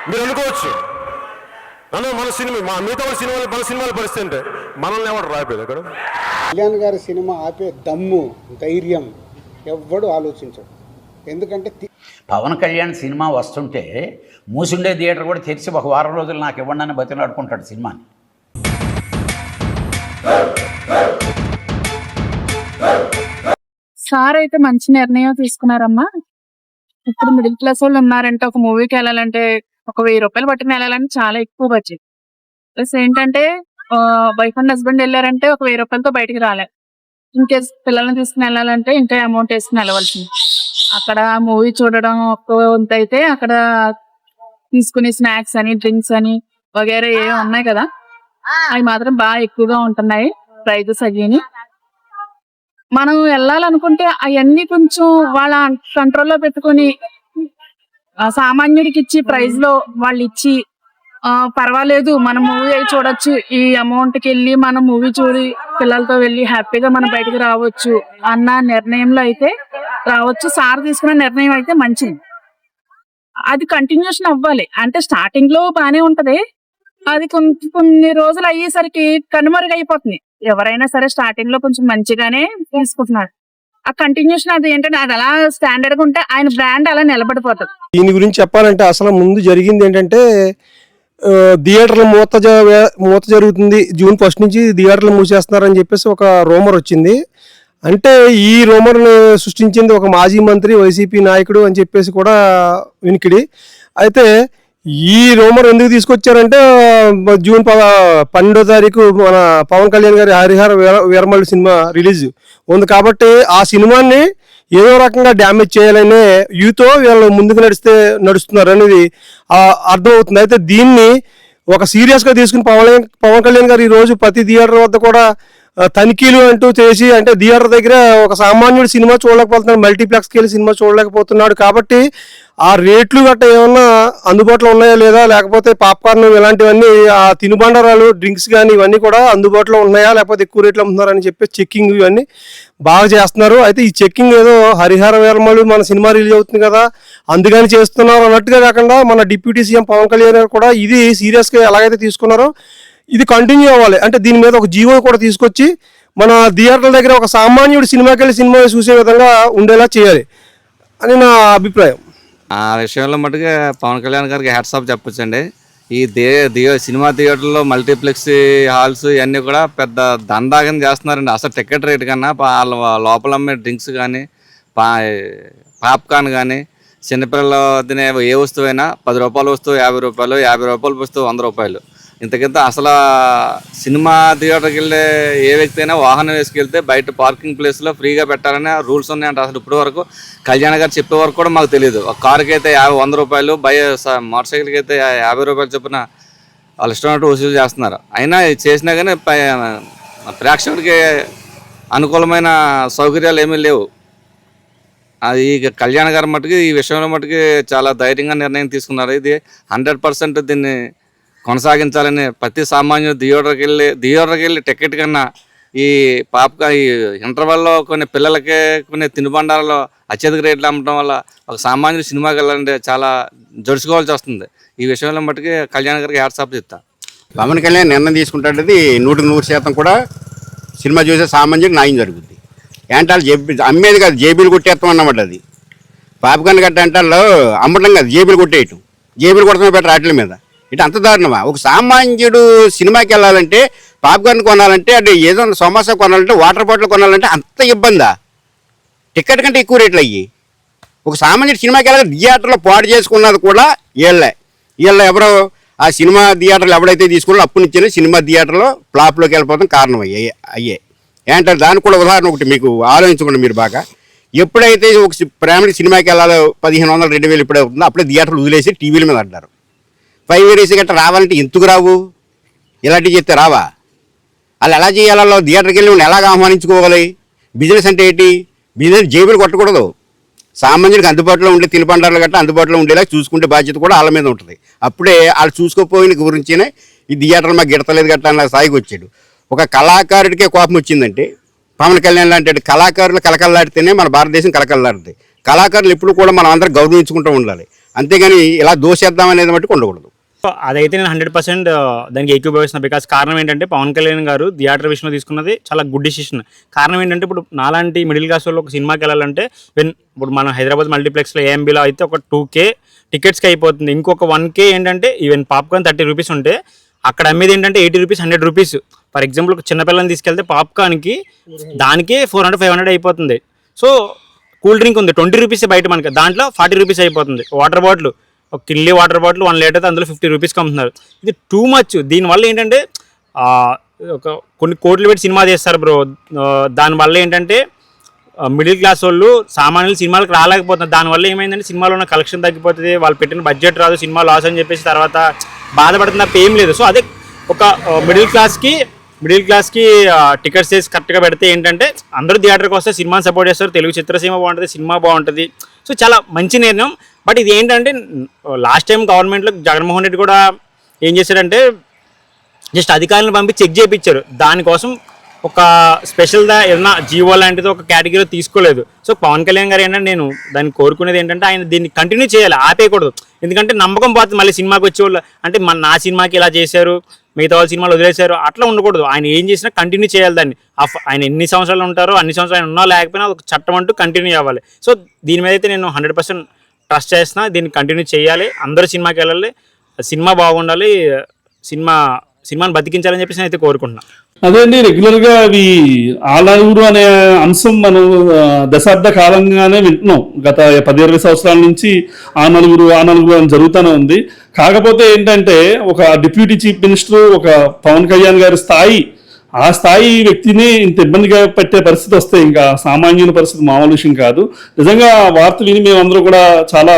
మీరు అనుకోవచ్చు అన్న మన సినిమా మిగతా సినిమాలు మన సినిమాలు పరిస్థితి అంటే మనల్ని ఎవరు రాయిపోయేది అక్కడ. కళ్యాణ్ గారి సినిమా ఆపే దమ్ము ధైర్యం ఎవ్వడు ఆలోచించడు. ఎందుకంటే పవన్ కళ్యాణ్ సినిమా వస్తుంటే మూసుండే థియేటర్ కూడా తెరిచి ఒక వారం రోజులు నాకు ఇవ్వండి అని బతిలాడుకుంటాడు సినిమాని. సార్ అయితే మంచి నిర్ణయం తీసుకున్నారమ్మా. ఇప్పుడు మిడిల్ క్లాస్ వాళ్ళు ఉన్నారంటే ఒక మూవీకి వెళ్ళాలంటే ఒక 1000 రూపాయలు పట్టుకుని వెళ్ళాలంటే చాలా ఎక్కువ బడ్జెట్. ప్లస్ ఏంటంటే వైఫ్ అండ్ హస్బెండ్ వెళ్ళారంటే ఒక 1000 రూపాయలతో బయటికి రాలేదు. ఇన్కేస్ పిల్లల్ని తీసుకుని వెళ్ళాలంటే ఇంకా అమౌంట్ వేసుకుని వెళ్ళవలసింది. అక్కడ మూవీ చూడడం ఒక్క వంతు అయితే అక్కడ తీసుకునే స్నాక్స్ అని డ్రింక్స్ అని వగేరా ఏవో ఉన్నాయి కదా, అవి మాత్రం బాగా ఎక్కువగా ఉంటున్నాయి ప్రైజెస్ అయ్యి. మనం వెళ్ళాలనుకుంటే అవన్నీ కొంచెం వాళ్ళ కంట్రోల్లో పెట్టుకుని సామాన్యుడికి ఇచ్చి ప్రైజ్ లో వాళ్ళు ఇచ్చి పర్వాలేదు మనం మూవీ అయి చూడొచ్చు, ఈ అమౌంట్ కి వెళ్ళి మనం మూవీ చూడి పిల్లలతో వెళ్ళి హ్యాపీగా మనం బయటకు రావచ్చు అన్న నిర్ణయంలో అయితే రావచ్చు. సార్ తీసుకున్న నిర్ణయం అయితే మంచిది. అది కంటిన్యూషన్ అవ్వాలి. అంటే స్టార్టింగ్ లో బానే ఉంటది, అది కొన్ని రోజులు అయ్యేసరికి కనుమరుగైపోతుంది. ఎవరైనా సరే స్టార్టింగ్ లో కొంచెం మంచిగానే తీసుకుంటున్నారు. ఆ కంటిన్యూషన్ అది ఏంటంటే అది అలా స్టాండర్డ్ గా ఉంటే ఆయన బ్రాండ్ అలా నిలబడిపోతుంది. దీని గురించి చెప్పాలంటే అసలు ముందు జరిగింది ఏంటంటే థియేటర్ల మూత జరుగుతుంది, June 1 నుంచి థియేటర్లు మూసేస్తున్నారని చెప్పేసి ఒక రూమర్ వచ్చింది. అంటే ఈ రూమర్ని సృష్టించింది ఒక మాజీ మంత్రి వైసీపీ నాయకుడు అని చెప్పేసి కూడా వినికిడి. అయితే ఈ రూమర్ ఎందుకు తీసుకొచ్చారంటే June 12వ తారీఖు మన పవన్ కళ్యాణ్ గారి హరిహర వీరమల్లు సినిమా రిలీజ్ ఉంది కాబట్టి ఆ సినిమాని ఏదో రకంగా డ్యామేజ్ చేయాలనే యూతో వీళ్ళు ముందుకు నడుస్తున్నారు అనేది అర్థమవుతుంది. అయితే దీన్ని ఒక సీరియస్గా తీసుకుని పవన్ కళ్యాణ్ గారు ఈరోజు ప్రతి థియేటర్ వద్ద కూడా తనిఖీలు అంటూ చేసి, అంటే థియేటర్ దగ్గర ఒక సామాన్యుడు సినిమా చూడలేకపోతున్నాడు, మల్టీప్లెక్స్కి వెళ్ళి సినిమా చూడలేకపోతున్నాడు కాబట్టి ఆ రేట్లు గట్ట ఏమన్నా అందుబాటులో ఉన్నాయా లేదా, లేకపోతే పాప్కార్న్ ఇలాంటివన్నీ ఆ తినుబండరాలు డ్రింక్స్ కానీ ఇవన్నీ కూడా అందుబాటులో ఉన్నాయా లేకపోతే ఎక్కువ రేట్లు అమ్ముతున్నారని చెప్పి చెక్కింగ్ ఇవన్నీ బాగా చేస్తున్నారు. అయితే ఈ చెక్కింగ్ ఏదో హరిహర వీరమల్లు మన సినిమా రిలీజ్ అవుతుంది కదా అందుకని చేస్తున్నారు అన్నట్టుగా కాకుండా మన డిప్యూటీ సీఎం పవన్ కళ్యాణ్ గారు కూడా ఇది సీరియస్గా ఎలాగైతే తీసుకున్నారో ఇది కంటిన్యూ అవ్వాలి. అంటే దీని మీద ఒక జీవో కూడా తీసుకొచ్చి మన థియేటర్ల దగ్గర ఒక సామాన్యుడు సినిమాకి వెళ్ళి సినిమా చూసే విధంగా ఉండేలా చేయాలి అని నా అభిప్రాయం. ఆ విషయంలో మటుగా పవన్ కళ్యాణ్ గారికి హ్యాట్స్ ఆఫ్ చెప్పొచ్చండి. ఈ సినిమా థియేటర్లో మల్టీప్లెక్స్ హాల్స్ ఇవన్నీ కూడా పెద్ద దందాగం చేస్తున్నారండి. అసలు టికెట్ రేట్ కన్నా వాళ్ళ లోపల అమ్మే డ్రింక్స్ కానీ పాప్కార్న్ కానీ చిన్నపిల్లలు తినే ఏ వస్తువైనా 10 రూపాయల వస్తువు 50 రూపాయలు, 50 రూపాయల వస్తువు 100 రూపాయలు. ఇంతకింత అసలు సినిమా థియేటర్కి వెళ్ళే ఏ వ్యక్తి అయినా వాహనం వేసుకెళ్తే బయట పార్కింగ్ ప్లేస్లో ఫ్రీగా పెట్టాలనే రూల్స్ ఉన్నాయంట. అసలు ఇప్పటి వరకు కళ్యాణ్ గారు చెప్పే వరకు కూడా మాకు తెలియదు. ఒక కారుకి అయితే 100 రూపాయలు, మోటార్ సైకిల్కి అయితే 50 రూపాయలు చొప్పున వాళ్ళు ఇష్టమైనట్టు వసూలు చేస్తున్నారు. అయినా చేసినా కానీ ప్రేక్షకుడికి అనుకూలమైన సౌకర్యాలు ఏమీ లేవు. అది కళ్యాణ్ గారు మటుకు ఈ విషయంలో మటుకు చాలా ధైర్యంగా నిర్ణయం తీసుకున్నారు. ఇది 100% దీన్ని కొనసాగించాలని ప్రతి సామాన్యుడు థియేటర్కి వెళ్ళి టికెట్ కన్నా ఈ ఇంటర్వెల్లో కొన్ని పిల్లలకి కొన్ని తినుబండారాలు అత్యధిక రేట్లు అమ్మడం వల్ల ఒక సామాన్యుడు సినిమాకి వెళ్ళాలంటే చాలా జడుచుకోవాల్సి వస్తుంది. ఈ విషయంలో మటుకు కళ్యాణ్ గారికి హ్యాట్స్ ఆఫ్ చెప్తా. పవన్ కళ్యాణ్ నిర్ణయం తీసుకుంటే 100% కూడా సినిమా చూసే సామాన్యుడికి న్యాయం జరుగుద్ది. ఏంటే వాళ్ళు అమ్మేది కాదు, జేబీలు కొట్టేస్తాం అన్నమాట. అది పాపకాన్ గట్ట అంటే వాళ్ళు అమ్మటం కాదు, జేబీలు కొట్టేయటం. జేబీలు కొడతామే బెటర్ వాటి మీద. ఇటు అంత దారుణమా? ఒక సామాన్యుడు సినిమాకి వెళ్ళాలంటే పాప్కార్న్ కొనాలంటే అంటే ఏదో సమోసా కొనాలంటే వాటర్ బాటిల్ కొనాలంటే అంత ఇబ్బందా? టికెట్ కంటే ఎక్కువ రేట్లు అయ్యి. ఒక సామాన్యుడు సినిమాకి వెళ్ళాలి థియేటర్లో పాడు చేసుకున్నది కూడా వీళ్ళ ఎవరో ఆ సినిమా థియేటర్లు ఎవడైతే తీసుకున్నారో అప్పటి నుంచి సినిమా థియేటర్లో ఫ్లాప్లోకి వెళ్ళిపోతాం కారణం అయ్యే. ఏంటంటే దానికి కూడా ఉదాహరణ ఒకటి మీకు ఆలోచించకుండా మీరు బాగా, ఎప్పుడైతే ఒక ప్రైమరీ సినిమాకి వెళ్ళాలో 1500 2000 ఇప్పుడే అవుతుందో అప్పుడే థియేటర్లు వదిలేసి టీవీల మీద అంటారు. 5 years గట్రా రావాలంటే ఎందుకు రావు? ఇలాంటివి చెప్తే రావా? వాళ్ళు ఎలా చేయాలో థియేటర్కి వెళ్ళి వాళ్ళు ఎలాగ ఆహ్వానించుకోవాలి? బిజినెస్ అంటే ఏంటి? బిజినెస్ జేబులు కొట్టకూడదు. సామాన్యుడికి అందుబాటులో ఉండే తినుబండారులు గట్రా అందుబాటులో ఉండేలా చూసుకుంటే బాధ్యత కూడా వాళ్ళ మీద ఉంటుంది. అప్పుడే వాళ్ళు చూసుకోపోయిన గురించినే ఈ థియేటర్లు మాకు గిడతలేదు గట్రా అన్న స్థాయికి వచ్చాడు. ఒక కళాకారుడికే కోపం వచ్చిందంటే పవన్ కళ్యాణ్ లాంటి కళాకారులు కలకల్లాడితేనే మన భారతదేశం కలకల్లాడుతుంది. కళాకారులు ఎప్పుడు కూడా మనం అందరం గౌరవించుకుంటూ ఉండాలి. అంతేగాని ఇలా దోసేద్దాం అనేది మట్టుకు ఉండకూడదు. అదైతే నేను 100% దానికి ఏకీభవిస్తున్నాను. బికాస్ కారణం ఏంటంటే పవన్ కళ్యాణ్ గారు థియేటర్ విషయంలో తీసుకున్నది చాలా గుడ్ డిసిషన్. కారణం ఏంటంటే ఇప్పుడు నాలాంటి మిడిల్ క్లాస్ వాళ్ళు ఒక సినిమాకి వెళ్ళాలంటే ఇప్పుడు మనం హైదరాబాద్ మల్టీప్లెక్స్లో ఏఎంబీలో అయితే ఒక 2K టికెట్స్కి అయిపోతుంది. ఇంకొక 1K ఏంటంటే ఈవెన్ పాప్కార్న్ 30 రూపీస్ ఉంటే అక్కడ అమ్మేది ఏంటంటే 80 రూపీస్ 100 రూపీస్. ఫర్ ఎగ్జాంపుల్ ఒక చిన్నపిల్లని తీసుకెళ్తే పాప్కార్న్కి దానికే 400-500 అయిపోతుంది. సో కూల్ డ్రింక్ ఉంది 20 రూపీస్ బయట మనకి, దాంట్లో 40 రూపీస్ అయిపోతుంది. వాటర్ బాటిల్ ఒక కిల్లీ వాటర్ బాటిల్ 1 లీటర్ అయితే అందులో 50 రూపీస్కి అమ్ముతున్నారు. ఇది టూ మచ్. దీనివల్ల ఏంటంటే ఒక కొన్ని కోట్లు పెట్టి సినిమా చేస్తారు బ్రో. దానివల్ల ఏంటంటే మిడిల్ క్లాస్ వాళ్ళు సామాన్యులు సినిమాలకు రాలేకపోతున్నారు. దానివల్ల ఏమైందంటే సినిమాలో ఉన్న కలెక్షన్ తగ్గిపోతుంది, వాళ్ళు పెట్టిన బడ్జెట్ రాదు, సినిమా లాస్ అని చెప్పేసి తర్వాత బాధపడుతున్న తప్ప ఏం లేదు. సో అదే ఒక మిడిల్ క్లాస్కి టికెట్స్ వేసి కరెక్ట్గా పెడితే ఏంటంటే అందరూ థియేటర్కి వస్తే సినిమాని సపోర్ట్ చేస్తారు, తెలుగు చిత్రసీమ బాగుంటుంది, సినిమా బాగుంటుంది. సో చాలా మంచి నిర్ణయం. బట్ ఇది ఏంటంటే లాస్ట్ టైం గవర్నమెంట్లో జగన్మోహన్ రెడ్డి కూడా ఏం చేశాడంటే జస్ట్ అధికారులను పంపి చెక్ చేయించారు. దానికోసం ఒక స్పెషల్గా ఏదైనా జీవో లాంటిది ఒక కేటగిరీ తీసుకోలేదు. సో పవన్ కళ్యాణ్ గారు ఏంటంటే నేను దాన్ని కోరుకునేది ఏంటంటే ఆయన దీన్ని కంటిన్యూ చేయాలి, ఆపేయకూడదు. ఎందుకంటే నమ్మకం పోతుంది మళ్ళీ సినిమాకి వచ్చేవాళ్ళు. అంటే నా సినిమాకి ఇలా చేశారు, మిగతా వాళ్ళ సినిమాలు వదిలేశారు, అట్లా ఉండకూడదు. ఆయన ఏం చేసినా కంటిన్యూ చేయాలి దాన్ని. ఆయన ఎన్ని సంవత్సరాలు ఉంటారో అన్ని సంవత్సరాలు ఉన్నా లేకపోయినా ఒక చట్టం అంటూ కంటిన్యూ అవ్వాలి. సో దీని మీద అయితే నేను 100% ట్రస్ట్ చేస్తున్నా. దీన్ని కంటిన్యూ చేయాలి, అందరూ సినిమాకి వెళ్ళాలి, సినిమా బాగుండాలి, సినిమాని బతికించాలని చెప్పేసి నేను అయితే కోరుకుంటున్నాను. అదే అండి, రెగ్యులర్గా అవి ఆలూరు అనే అంశం మనం దశాబ్ద కాలంగానే వింటున్నాం. గత 10-20 సంవత్సరాల నుంచి ఆ నలుగురు అని జరుగుతూనే ఉంది. కాకపోతే ఏంటంటే ఒక డిప్యూటీ చీఫ్ మినిస్టర్, ఒక పవన్ కళ్యాణ్ గారి ఆ స్థాయి వ్యక్తిని ఇంత ఇబ్బందిగా పెట్టే పరిస్థితి వస్తే ఇంకా సామాన్యుల పరిస్థితి మామూలు విషయం కాదు. నిజంగా వార్త విని మేమందరూ కూడా చాలా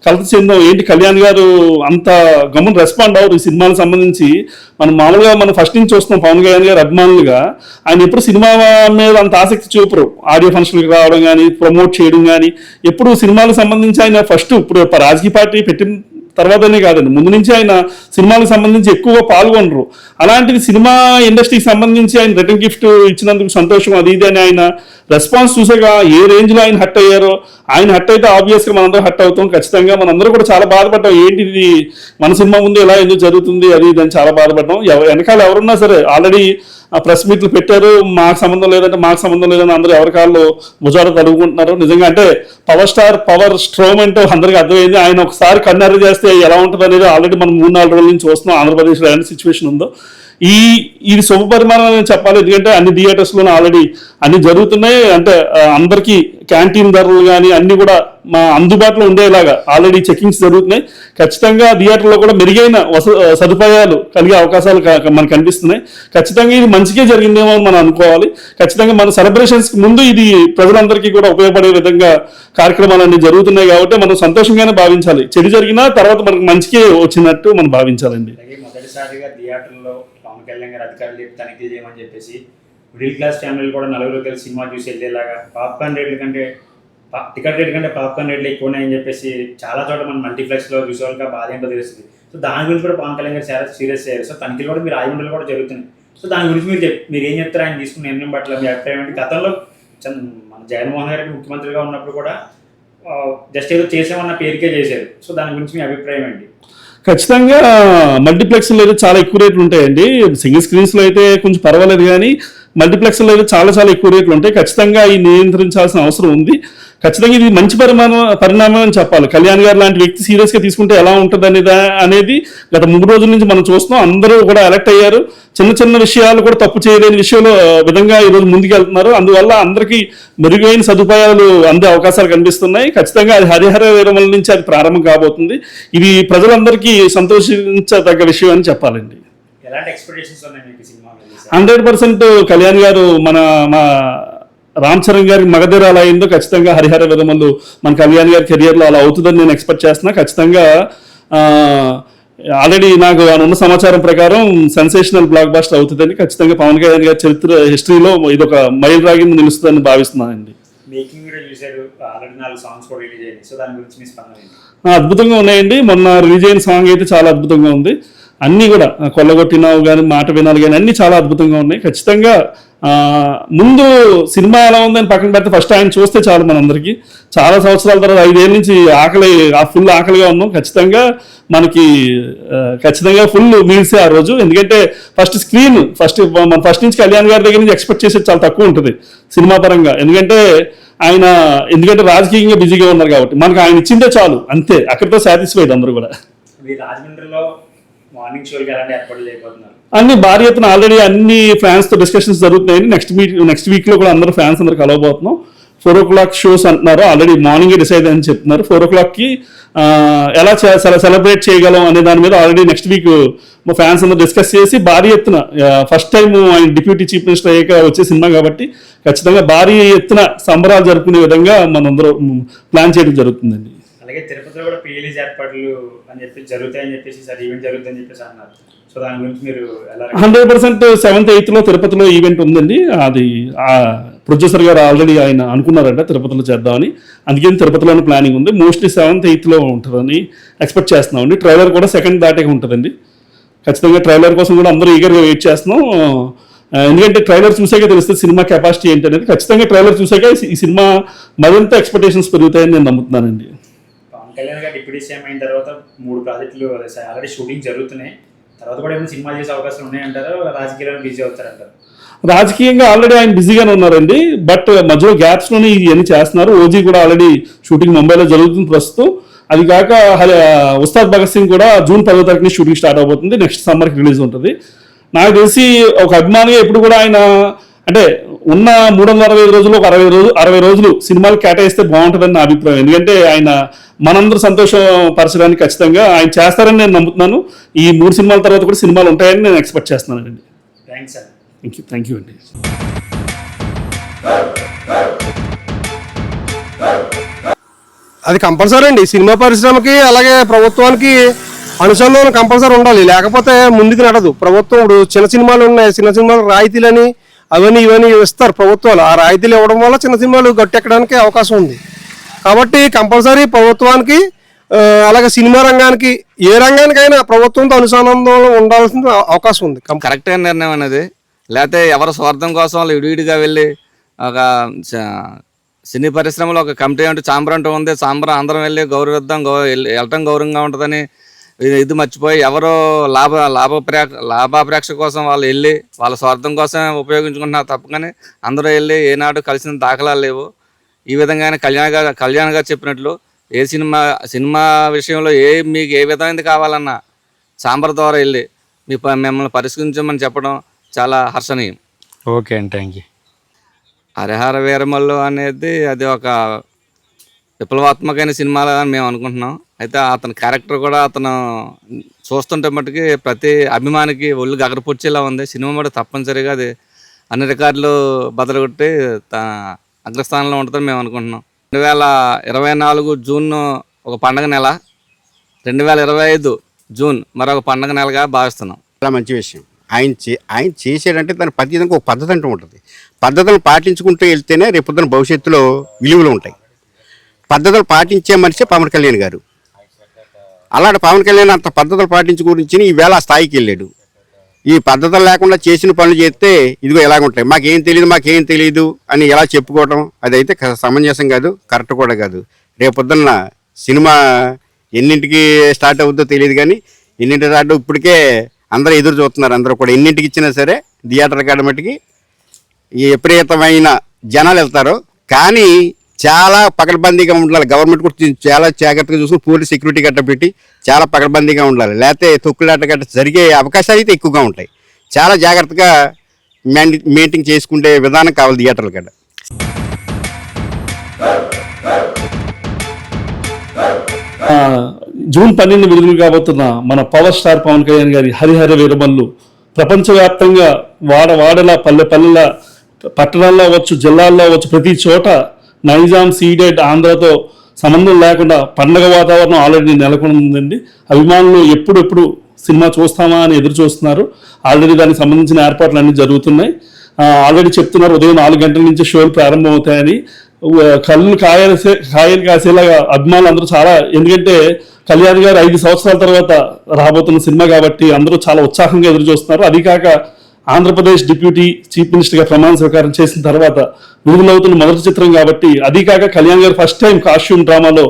కలత చెందాం. ఏంటి కళ్యాణ్ గారు అంత గమ్మున రెస్పాండ్ అవ్వరు ఈ సినిమాలకు సంబంధించి. మనం ఫస్ట్ నుంచి చూస్తున్నాం పవన్ కళ్యాణ్ గారు అభిమానులుగా. ఆయన ఎప్పుడు సినిమా మీద అంత ఆసక్తి చూపరు. ఆడియో ఫంక్షన్కి రావడం కానీ, ప్రమోట్ చేయడం కానీ, ఎప్పుడు సినిమాలకు సంబంధించి ఆయన ఫస్ట్ ఇప్పుడు రాజకీయ పార్టీ పెట్టిన తర్వాతనే కాదండి, ముందు నుంచి ఆయన సినిమాలకు సంబంధించి ఎక్కువగా పాల్గొనరు. అలాంటిది సినిమా ఇండస్ట్రీకి సంబంధించి ఆయన రిటర్న్ గిఫ్ట్ ఇచ్చినందుకు సంతోషం, అది ఇది అని ఆయన రెస్పాన్స్ చూసాక ఏ రేంజ్లో ఆయన హట్ అయ్యారో. ఆయన హట్ అయితే ఆబ్వియస్గా మనందరం హట్ అవుతాం. ఖచ్చితంగా మనందరూ కూడా చాలా బాధపడ్డాం. ఏంటిది మన సినిమా ముందు ఎలా ఎందుకు జరుగుతుంది అది ఇది అని చాలా బాధపడ్డాం. వెనకాల ఎవరున్నా సరే ఆల్రెడీ ప్రెస్ మీట్లు పెట్టారు, మాకు సంబంధం లేదని అందరూ ఎవరి కాళ్ళు ముజారు తడుగుకుంటున్నారు. నిజంగా అంటే పవర్ స్ట్రోమ్ అంటే అందరికీ అర్థమైంది. ఆయన ఒకసారి కన్నెర్ర చేస్తే ఎలా ఉంటుంది అనేది ఆల్రెడీ మనం 3-4 రోజుల నుంచి చూస్తున్నాం. ఆంధ్రప్రదేశ్లో ఎలాంటి సిచ్యువేషన్ ఉందో ఇది శుభ పరిమాణం అని చెప్పాలి. ఎందుకంటే అన్ని థియేటర్స్లోనే ఆల్రెడీ అన్ని జరుగుతున్నాయి. అంటే అందరికీ క్యాంటీన్ ధరలు కానీ అన్ని కూడా మా అందుబాటులో ఉండేలాగా ఆల్రెడీ చెకింగ్స్ జరుగుతున్నాయి. ఖచ్చితంగా థియేటర్లో కూడా మెరుగైన సదుపాయాలు కలిగే అవకాశాలు మనకు కనిపిస్తున్నాయి. ఖచ్చితంగా ఇది మంచిగా జరిగిందేమో అని మనం అనుకోవాలి. ఖచ్చితంగా మన సెలబ్రేషన్స్కి ముందు ఇది ప్రజలందరికీ కూడా ఉపయోగపడే విధంగా కార్యక్రమాలన్నీ జరుగుతున్నాయి కాబట్టి మనం సంతోషంగానే భావించాలి. చెడు జరిగినా తర్వాత మనకు మంచికే వచ్చినట్టు మనం భావించాలండి. మొదటిసారిగా థియేటర్లో పవన్ కళ్యాణ్ గారు అధికారులు తనిఖీ చేయమని చెప్పేసి మిడిల్ క్లాస్ ఫ్యామిలీలు కూడా నలుగురు కలిసి సినిమా చూసి వెళ్ళేలాగా టికెట్ రేట్ కంటే పాప్కార్న్ రేట్లు ఎక్కువ ఉన్నాయని చెప్పేసి చాలా చోట మన మల్టీప్లెక్స్లో చూసేవాళ్ళకి బాధ ఏంటో తెలుస్తుంది. సో దాని గురించి కూడా పవన్ కళ్యాణ్ గారు చాలా సీరియస్ అయ్యారు. సో తనిఖీలు కూడా మీరు రాజమండ్రిలో కూడా జరుగుతున్నాయి. సో దాని గురించి మీరు ఏం చెప్తారు? ఆయన తీసుకున్న నిర్ణయం పట్ల మీ అభిప్రాయం ఏంటి? గతంలో మన జగన్మోహన్ గారికి ముఖ్యమంత్రిగా ఉన్నప్పుడు కూడా జస్ట్ ఏదో చేసామన్న పేరుకే చేశారు. సో దాని గురించి మీ అభిప్రాయం ఏంటి? ఖచ్చితంగా మల్టీప్లెక్స్లో అయితే చాలా ఎక్కువ రేట్లు ఉంటాయండి. సింగిల్ స్క్రీన్స్లో అయితే కొంచెం పర్వాలేదు, కానీ మల్టీప్లెక్స్లో అయితే చాలా ఎక్కువ రేట్లు ఉంటాయి. ఖచ్చితంగా ఈ నియంత్రించాల్సిన అవసరం ఉంది. ఖచ్చితంగా ఇది మంచి పరిణామం అని చెప్పాలి. కళ్యాణ్ గారు లాంటి వ్యక్తి సీరియస్గా తీసుకుంటే ఎలా ఉంటుంది అనేది గత 3 రోజుల నుంచి మనం చూస్తున్నాం. అందరూ కూడా అలర్ట్ అయ్యారు. చిన్న విషయాలు కూడా తప్పు చేయలేని విధంగా ఈరోజు ముందుకు వెళ్తున్నారు. అందువల్ల అందరికీ మెరుగైన సదుపాయాలు అందే అవకాశాలు కనిపిస్తున్నాయి. ఖచ్చితంగా అది హరిహర వీరమల నుంచి అది ప్రారంభం కాబోతుంది. ఇది ప్రజలందరికీ సంతోషించదగ్గ విషయం అని చెప్పాలండి. 100% కళ్యాణ్ గారు మా రామ్ చరణ్ గారికి మగధీర అలా అయిందో ఖచ్చితంగా హరిహర విరమలు మన కళ్యాణ్ గారి కెరియర్లో అలా అవుతుందని నేను ఎక్స్పెక్ట్ చేస్తున్నా. ఖచ్చితంగా ఆల్రెడీ నాకు ఉన్న సమాచారం ప్రకారం సెన్సేషనల్ బ్లాక్ బాస్టర్ అవుతుందని ఖచ్చితంగా పవన్ కళ్యాణ్ గారి చరిత్ర హిస్టరీలో ఇదొక మైల్ రాగి నిలుస్తుందని భావిస్తున్నానండి. అద్భుతంగా ఉన్నాయండి. మొన్న రిలీజ్ అయిన సాంగ్ అయితే చాలా అద్భుతంగా ఉంది. అన్నీ కూడా కొల్లగొట్టినావు కానీ మాట వినాలి కానీ అన్నీ చాలా అద్భుతంగా ఉన్నాయి. ఖచ్చితంగా ముందు సినిమా ఎలా ఉందని పక్కన పెడితే ఫస్ట్ ఆయన చూస్తే చాలు మనందరికీ. చాలా సంవత్సరాల తర్వాత 5 ఏళ్ళ నుంచి ఫుల్ ఆకలిగా ఉన్నాం. ఖచ్చితంగా మనకి ఖచ్చితంగా ఫుల్ మీల్సే ఆ రోజు. ఎందుకంటే మన ఫస్ట్ నుంచి కళ్యాణ్ గారి దగ్గర నుంచి ఎక్స్పెక్ట్ చేసేది చాలా తక్కువ ఉంటుంది సినిమా పరంగా. ఎందుకంటే రాజకీయంగా బిజీగా ఉన్నారు కాబట్టి మనకు ఆయన ఇచ్చిందే చాలు, అంతే, అక్కడితో సాటిస్ఫైడ్ అందరూ కూడా. రాజమండ్రిలో మార్నింగ్ షోకి ఎలాంటి ఏర్పాట్లు చేయబోతున్నారు? అన్ని భారీ ఎత్తున ఆల్రెడీ అన్ని ఫ్యాన్స్తో డిస్కషన్స్ జరుగుతున్నాయని నెక్స్ట్ వీక్లో కూడా అందరూ ఫ్యాన్స్ అందరూ కలవబోతున్నాం. 4 o'clock షోస్ అంటున్నారు, ఆల్రెడీ మార్నింగే డిసైడ్ అని చెప్తున్నారు. 4 o'clockకి ఎలా సెలబ్రేట్ చేయగలం అనే దాని మీద ఆల్రెడీ నెక్స్ట్ వీక్ మా ఫ్యాన్స్ అందరూ డిస్కస్ చేసి భారీ ఎత్తున ఫస్ట్ టైం ఆయన డిప్యూటీ చీఫ్ మినిస్టర్ అయ్యాక వచ్చే సినిమా కాబట్టి ఖచ్చితంగా భారీ ఎత్తున సంబరాలు జరుపుకునే విధంగా మనందరూ ప్లాన్ చేయడం జరుగుతుందండి. అలాగే తిరుపతిలో కూడా ప్రీ-రిలీజ్ ఏర్పాట్లు అని చెప్పి జరుగుతాయని చెప్పేసి సార్ ఈవెంట్ జరుగుతుందని చెప్పేసి అన్నారు. సో దాని గురించి మీరు ఎలా? 100% 7th 8th తిరుపతిలో ఈవెంట్ ఉందండి. అది ప్రొడ్యూసర్ గారు ఆల్రెడీ ఆయన అనుకున్నారంట తిరుపతిలో చేద్దామని, అందుకని తిరుపతిలోనే ప్లానింగ్ ఉంది. మోస్ట్లీ 7th 8th ఉంటుందని ఎక్స్పెక్ట్ చేస్తున్నామండి. ట్రైలర్ కూడా 2nd దాటే ఉంటుందండి. ఖచ్చితంగా ట్రైలర్ కోసం కూడా అందరూ ఈగర్గా వెయిట్ చేస్తున్నాం. ఎందుకంటే ట్రైలర్ చూసాకే తెలుస్తుంది సినిమా కెపాసిటీ ఏంటి అనేది. ఖచ్చితంగా ట్రైలర్ చూసాక ఈ సినిమా మరింత ఎక్స్పెక్టేషన్స్ పెరుగుతాయని నేను నమ్ముతున్నానండి. పవన్ కళ్యాణ్ గారు డిప్యూటీ సీఎం అయిన తర్వాత 3 ప్రాజెక్టులు ఆల్రెడీ షూటింగ్ జరుగుతున్నాయి. తర్వాత కూడా ఏమైనా సినిమా చేసే అవకాశాలు ఉన్నాయంటారు? రాజకీయాలను బిజీ అవుతారంటారు? రాజకీయంగా ఆల్రెడీ ఆయన బిజీగానే ఉన్నారండి. బట్ మధ్యలో గ్యాప్స్లోనే ఇవన్నీ చేస్తున్నారు. ఓజీ కూడా ఆల్రెడీ షూటింగ్ ముంబైలో జరుగుతుంది ప్రస్తుతం. అది కాక ఉస్తాద్ భగత్ సింగ్ కూడా June 10వ తారీఖున షూటింగ్ స్టార్ట్ అవబోతుంది. నెక్స్ట్ సమ్మర్కి రిలీజ్ ఉంటుంది. నాకు తెలిసి ఒక అభిమానిగా ఎప్పుడు కూడా ఆయన అంటే ఉన్న 365 రోజులు ఒక 60 రోజులు సినిమాలు కేటాయిస్తే బాగుంటుందని నా అభిప్రాయం. ఎందుకంటే ఆయన మనందరూ సంతోషపరచడానికి ఖచ్చితంగా ఆయన చేస్తారని నేను నమ్ముతున్నాను. ఈ 3 సినిమాల తర్వాత కూడా సినిమాలు ఉంటాయని నేను ఎక్స్పెక్ట్ చేస్తున్నానండి. Thanks sir. థ్యాంక్ యూ అండి. అది కంపల్సరీ అండి. సినిమా పరిశ్రమకి అలాగే ప్రభుత్వానికి అనుసంధానం కంపల్సరీ ఉండాలి, లేకపోతే ముందుకు నడదు. ప్రభుత్వం ఇప్పుడు చిన్న సినిమాలు ఉన్నాయి, చిన్న సినిమాలు రాయితీలని అవన్నీ ఇవన్నీ ఇస్తారు ప్రభుత్వాలు. ఆ రాయితీలు ఇవ్వడం వల్ల చిన్న సినిమాలు గట్టెక్కడానికి అవకాశం ఉంది. కాబట్టి కంపల్సరీ ప్రభుత్వానికి అలాగే సినిమా రంగానికి ఏ రంగానికైనా ప్రభుత్వంతో అనుసంధానంలో ఉండాల్సిన అవకాశం ఉంది. కరెక్ట్ అయిన నిర్ణయం అనేది. లేకపోతే ఎవరి స్వార్థం కోసం వాళ్ళు విడివిడిగా వెళ్ళి ఒక సినీ పరిశ్రమలో ఒక కమిటీ అంటూ చాంబర్ అంటూ ఉంది, చాంబర్ అందరం వెళ్ళి గౌరవిద్దాం, వెళ్ళటం గౌరవంగా ఉంటుందని ఇది మర్చిపోయి ఎవరో లాభాపేక్ష కోసం వాళ్ళు వెళ్ళి వాళ్ళ స్వార్థం కోసమే ఉపయోగించుకుంటున్నారు తప్ప కానీ అందరూ వెళ్ళి ఏనాడు కలిసిన దాఖలాలు లేవు. ఈ విధంగానే కళ్యాణ్ గారు చెప్పినట్లు ఏ సినిమా విషయంలో మీకు ఏ విధమైనది కావాలన్నా చాంబర్ ద్వారా వెళ్ళి మిమ్మల్ని పరిష్కరించమని చెప్పడం చాలా హర్షణీయం. ఓకే అండి, థ్యాంక్ యూ. హరిహర వీరమల్లు అనేది అది ఒక విప్లవాత్మకమైన సినిమాలు అని మేము అనుకుంటున్నాం. అయితే అతని క్యారెక్టర్ కూడా అతను చూస్తుంటే మట్టుకి ప్రతి అభిమానికి ఒళ్ళు గగరపొచ్చేలా ఉంది. సినిమా కూడా తప్పనిసరిగా అది అన్ని రికార్డులు బదలుగొట్టి అగ్రస్థానంలో ఉంటుందని మేము అనుకుంటున్నాం. 2024 జూన్ ఒక పండగ నెల, 2025 జూన్ మరొక పండగ నెలగా భావిస్తున్నాం. చాలా మంచి విషయం. ఆయన చేసాడంటే దాని ప్రతిదానికి ఒక పద్ధతి అంటూ ఉంటుంది. పద్ధతులను పాటించుకుంటూ వెళ్తేనే రేపొద్దున భవిష్యత్తులో విలువలు ఉంటాయి. పద్ధతులు పాటించే మనిషి పవన్ కళ్యాణ్ గారు. అలాంటి పవన్ కళ్యాణ్ అంత పద్ధతులు పాటించి గురించి ఈవేళ ఆ స్థాయికి వెళ్ళాడు. ఈ పద్ధతులు లేకుండా చేసిన పనులు చేస్తే ఇదిగో ఎలాగుంటాయి, మాకేం తెలియదు అని ఎలా చెప్పుకోవడం అదైతే సమంజసం కాదు, కరెక్ట్ కూడా కాదు. రేపొద్దున్న సినిమా ఎన్నింటికి స్టార్ట్ అవుతుందో తెలియదు కానీ ఎన్నింటికి స్టార్ట్ ఇప్పటికే అందరూ ఎదురు చూస్తున్నారు. అందరూ కూడా ఎన్నింటికి ఇచ్చినా సరే థియేటర్ కాడమటికి విపరీతమైన జనాలు వెళ్తారు. కానీ చాలా పకడ్బందీగా ఉండాలి. గవర్నమెంట్ కూడా చాలా జాగ్రత్తగా చూసుకుని పోలీస్ సెక్యూరిటీ గట్ట పెట్టి చాలా పకడ్బందీగా ఉండాలి. లేకపోతే తొక్కులాట గట్ట జరిగే అవకాశాలు అయితే ఎక్కువగా ఉంటాయి. చాలా జాగ్రత్తగా మెయింటైన్ చేసుకుంటే విధానం కావాలి థియేటర్ల కాడ. జూన్ 12 విడుదల కాబోతున్న మన పవర్ స్టార్ పవన్ కళ్యాణ్ గారి హరిహర వీరమల్లు ప్రపంచవ్యాప్తంగా వాడల పల్లెల పట్టణాల్లో అవ్వచ్చు, జిల్లాల్లో అవ్వచ్చు, ప్రతి చోట నైజాం సీడెడ్ ఆంధ్రతో సంబంధం లేకుండా పండగ వాతావరణం ఆల్రెడీ నెలకొని ఉందండి. అభిమానులు ఎప్పుడెప్పుడు సినిమా చూస్తామా అని ఎదురు చూస్తున్నారు. ఆల్రెడీ దానికి సంబంధించిన ఏర్పాట్లు అన్నీ జరుగుతున్నాయి. ఆల్రెడీ చెప్తున్నారు ఉదయం 4 గంటల నుంచి షోలు ప్రారంభమవుతాయని. కళ్ళు కాయలు కాసేలాగా అభిమానులు అందరూ చాలా, ఎందుకంటే కళ్యాణ్ గారు 5 సంవత్సరాల తర్వాత రాబోతున్న సినిమా కాబట్టి అందరూ చాలా ఉత్సాహంగా ఎదురు చూస్తున్నారు. అది కాక ఆంధ్రప్రదేశ్ డిప్యూటీ చీఫ్ మినిస్టర్గా ప్రమాణ స్వీకారం చేసిన తర్వాత విడుదలవుతున్న మొదటి చిత్రం కాబట్టి, అది కాక కళ్యాణ్ గారు ఫస్ట్ టైం కాస్ట్యూమ్ డ్రామాలో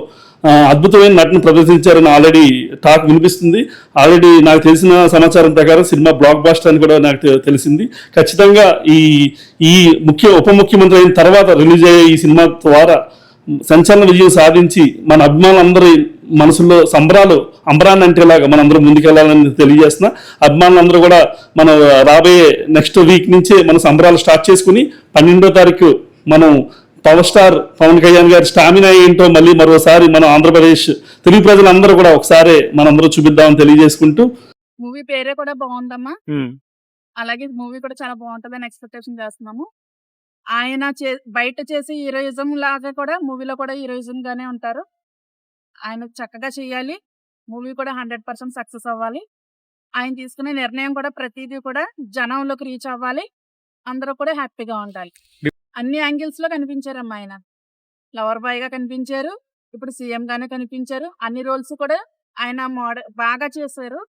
అద్భుతమైన నటన ప్రదర్శించారని ఆల్రెడీ టాక్ వినిపిస్తుంది. ఆల్రెడీ నాకు తెలిసిన సమాచారం ప్రకారం సినిమా బ్లాక్ బాస్టర్ అని కూడా నాకు తెలిసింది. ఖచ్చితంగా ఈ ఉప ముఖ్యమంత్రి అయిన తర్వాత రిలీజ్ అయ్యే ఈ సినిమా ద్వారా సంచలన విజయం సాధించి మన అభిమానులందరి మనసుల్లో సంబరాలు అంబరాన్ని అంటేలాగా మనందరం ముందుకెళ్లాలని తెలియజేస్తున్నా. అభిమానులందరూ కూడా మనం రాబోయే నెక్స్ట్ వీక్ నుంచే మన సంబరాలు స్టార్ట్ చేసుకుని 12వ తారీఖు మనం పవర్ స్టార్ పవన్ కళ్యాణ్ గారి స్టామినా ఏంటో మళ్ళీ మరోసారి మన ఆంధ్రప్రదేశ్ తెలుగు ప్రజలందరూ కూడా ఒకసారి మనందరూ చూపిద్దామని తెలియజేసుకుంటూ. మూవీ పేరే కూడా బాగుందమ్మా. అలాగే మూవీ కూడా చాలా బాగుంటుందని ఎక్స్పెక్టేషన్ చేస్తున్నాము. ఆయన బయట చేసే హీరోయిజం లాగా కూడా మూవీలో కూడా హీరోయిజం గానే ఉంటారు. ఆయన చక్కగా చేయాలి. మూవీ కూడా 100% సక్సెస్ అవ్వాలి. ఆయన తీసుకునే నిర్ణయం కూడా ప్రతిదీ కూడా జనంలోకి రీచ్ అవ్వాలి. అందరూ కూడా హ్యాపీగా ఉండాలి. అన్ని యాంగిల్స్ లో కనిపించారమ్మా. ఆయన లవర్ బాయ్ గా కనిపించారు, ఇప్పుడు సీఎం గానే కనిపించారు. అన్ని రోల్స్ కూడా ఆయన బాగా చేశారు.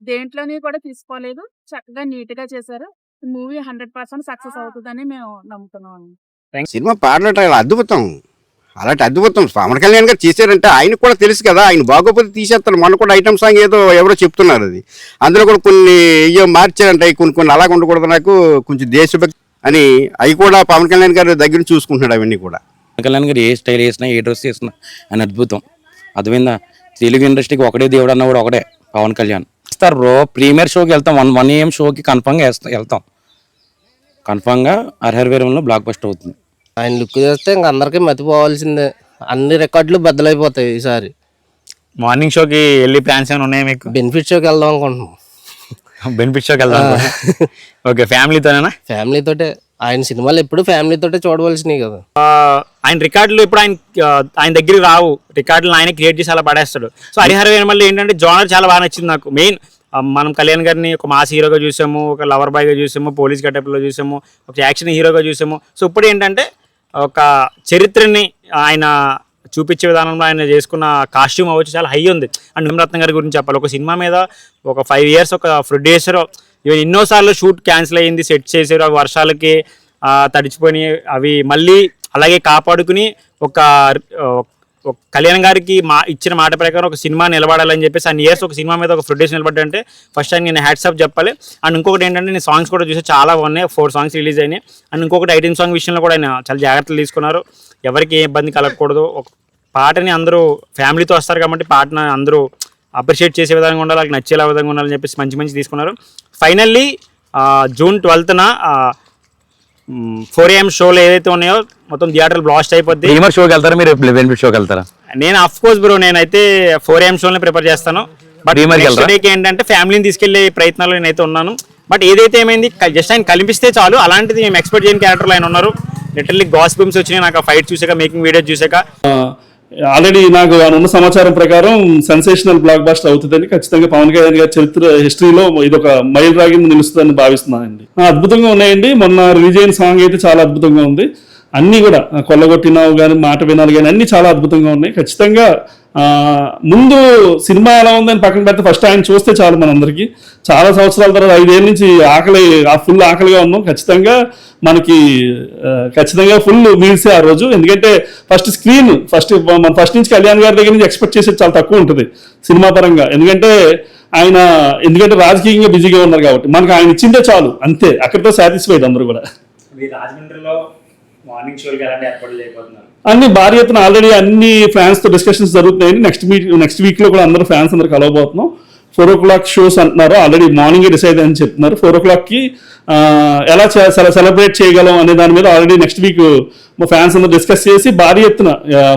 దేంట్లోని కూడా తీసుకోలేదు, చక్కగా నీట్ గా చేశారు. మూవీ 100% సక్సెస్ అవుతుందని మేము నమ్ముతున్నాం. సినిమా పాటలు అద్భుతం, అలాంటి అద్భుతం పవన్ కళ్యాణ్ గారు చేశారంటే ఆయనకు కూడా తెలుసు కదా, ఆయన బాగోపోతే తీసేస్తారు. మొన్న కూడా ఐటమ్ సాంగ్ ఏదో ఎవరో చెప్తున్నారు, అది అందులో కూడా కొన్ని మార్చారంటే కొన్ని అలాగ ఉండకూడదు, నాకు కొంచెం దేశభక్తి అని అవి కూడా పవన్ కళ్యాణ్ గారు దగ్గర చూసుకుంటున్నాడు. అవన్నీ కూడా పవన్ కళ్యాణ్ గారు ఏ స్టైల్ వేసినా ఏ డ్రెస్ వేసినా అని అద్భుతం. అర్థమైందా? తెలుగు ఇండస్ట్రీకి ఒకటే దేవుడు అన్న కూడా ఒకటే పవన్ కళ్యాణ్. ఇస్తారు బ్రో, ప్రీమియర్ షోకి వెళ్తాం, 1 AM షోకి కన్ఫామ్గా వెళ్తాం. కన్ఫామ్గా అర్హర్వేరంలో బ్లాక్ బస్టర్ అవుతుంది. ఆయన లుక్ చేస్తే ఇంక అందరికీ మతిపోవాల్సిందే. అన్ని రికార్డులు బద్దలైపోతాయి ఈసారి. మార్నింగ్ షోకి వెళ్ళి ప్లాన్స్ ఏమైనా ఉన్నాయా మీకు? బెనిఫిట్ షోకి వెళ్దాం అనుకుంటున్నాం. బెనిఫిట్ షోకి వెళ్దాం. ఓకే, ఫ్యామిలీతోనేనా? ఫ్యామిలీతోటే. ఆయన సినిమాలు ఎప్పుడు ఫ్యామిలీతోటే చూడవలసినవి కదా. ఆయన రికార్డులు ఇప్పుడు ఆయన దగ్గరికి రావు. రికార్డులు ఆయన క్రియేట్ చేసి అలా పడేస్తాడు. సో హరిహర మళ్ళీ ఏంటంటే జోనర్ చాలా బాగా నచ్చింది నాకు. మెయిన్ మనం కళ్యాణ్ గారిని ఒక మాస్ హీరోగా చూసాము, ఒక లవర్ బాయ్గా చూసాము, పోలీస్ గెటప్లో చూసాము, ఒక యాక్షన్ హీరోగా చూసాము. సో ఇప్పుడు ఏంటంటే ఒక చరిత్రని ఆయన చూపించే విధానంలో ఆయన చేసుకున్న కాస్ట్యూమ్ అవ్వచ్చు చాలా హై ఉంది. అండ్ నిమ్రత్నం గారి గురించి చెప్పాలి. ఒక సినిమా మీద ఒక 5 years ఒక ప్రొడ్యూసర్ ఇవి ఎన్నోసార్లు షూట్ క్యాన్సిల్ అయ్యింది, సెట్ చేశారు, అవి వర్షాలకి తడిచిపోయి అవి మళ్ళీ అలాగే కాపాడుకుని ఒక కళ్యాణ్ గారికి ఇచ్చిన మాట ప్రకారం ఒక సినిమా నిలబడాలని చెప్పేసి అన్ని ఇయర్స్ ఒక సినిమా మీద ఒక ప్రొడ్యూసర్ నిలబడ్డంటే ఫస్ట్ టైం నేను హ్యాట్స్ ఆఫ్ చెప్పాలి. అండ్ ఇంకొకటి ఏంటంటే నేను సాంగ్స్ కూడా చూసి చాలా బాగున్నాయి. 4 songs రిలీజ్ అయినాయి. అండ్ ఇంకొకటి ఐటమ్ సాంగ్ విషయంలో కూడా ఆయన చాలా జాగ్రత్తలు తీసుకున్నారు. ఎవరికి ఏ ఇబ్బంది కలగకూడదు. ఒక పాటని అందరూ ఫ్యామిలీతో వస్తారు కాబట్టి పాటని అందరూ అప్రిషియేట్ చేసే విధంగా ఉండాలి, వాళ్ళకి నచ్చేలా విధంగా ఉండాలని చెప్పేసి మంచి తీసుకున్నారు. ఫైనల్లీ June 12th 4 AM షోలు ఏదైతే ఉన్నాయో మొత్తం థియేటర్లు బ్లాస్ట్ అయిపోద్ది. ప్రీమియర్ షోకి వెళ్తారా మీరు? బెనిఫిట్ షోకి వెళ్తారా? నేను అఫ్ కోర్స్ బ్రో, నేనైతే 4 AM షోని ప్రిపేర్ చేస్తాను. బట్ నెక్స్ట్ డేకి ఏంటంటే ఫ్యామిలీని తీసుకెళ్లే ప్రయత్నాలు నేనైతే ఉన్నాను. బట్ ఏదైతే ఏమైంది జస్ట్ ఆయన కనిపిస్తే చాలు, అలాంటిది మేము ఎక్స్పెక్ట్ చేయని క్యారెక్టర్లు ఆయన ఉన్నారు. లిటరల్లీ గాసిప్స్ వచ్చినాయి నాకు ఆ ఫైట్ చూసాక, మేకింగ్ వీడియోస్ చూసాక. ఆల్రెడీ నాకు ఉన్న సమాచారం ప్రకారం సెన్సేషనల్ బ్లాక్ బాస్టర్ అవుతుందని, ఖచ్చితంగా పవన్ కళ్యాణ్ గారి చరిత్ర హిస్టరీలో ఇది ఒక మైల్ రాగి నిలుస్తుందని భావిస్తున్నానండి. అద్భుతంగా ఉన్నాయండి. మొన్న రిలీజ్ అయిన సాంగ్ అయితే చాలా అద్భుతంగా ఉంది. అన్నీ కూడా కొల్లగొట్టినావు కానీ, మాట వినాలి కానీ అన్నీ చాలా అద్భుతంగా ఉన్నాయి. ఖచ్చితంగా ముందు సినిమా ఎలా ఉందని పక్కన పెడితే ఫస్ట్ ఆయన చూస్తే చాలు. మనందరికీ చాలా సంవత్సరాల తర్వాత 5 ఏళ్ళ నుంచి ఫుల్ ఆకలిగా ఉన్నాం. ఖచ్చితంగా మనకి ఫుల్ మీల్సే ఆ రోజు. ఎందుకంటే మన ఫస్ట్ నుంచి కళ్యాణ్ గారి దగ్గర నుంచి ఎక్స్పెక్ట్ చేసేది చాలా తక్కువ ఉంటుంది సినిమా పరంగా. ఎందుకంటే రాజకీయంగా బిజీగా ఉన్నారు కాబట్టి మనకు ఆయన ఇచ్చిందే చాలు, అంతే. అక్కడితో సాటిస్ఫైడ్ అందరూ కూడా. రాజమండ్రిలో మార్నింగ్ షోకి ఎలాంటి ఏర్పాట్లు చేయబోతున్నారు? అన్ని భారీ ఎత్తున ఆల్రెడీ అన్ని ఫ్యాన్స్ తో డిస్కషన్స్ జరుగుతున్నాయి. నెక్స్ట్ వీక్ లో కూడా ఫ్యాన్స్ అందరూ కలవబోతున్నాం. 4 o'clock షోస్ అంటున్నారు. ఆల్రెడీ మార్నింగే డిసైడ్ అని చెప్తున్నారు. 4 o'clockకి ఎలా సెలబ్రేట్ చేయగలం అనే దాని మీద ఆల్రెడీ నెక్స్ట్ వీక్ మా ఫ్యాన్స్ అందరూ డిస్కస్ చేసి భారీ ఎత్తున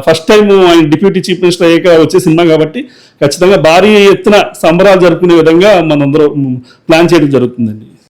ఫస్ట్ టైం ఆయన డిప్యూటీ చీఫ్ మినిస్టర్ అయ్యాక వచ్చే సినిమా కాబట్టి ఖచ్చితంగా భారీ ఎత్తున సంబరాలు జరుపుకునే విధంగా మనందరూ ప్లాన్ చేయడం జరుగుతుందండి.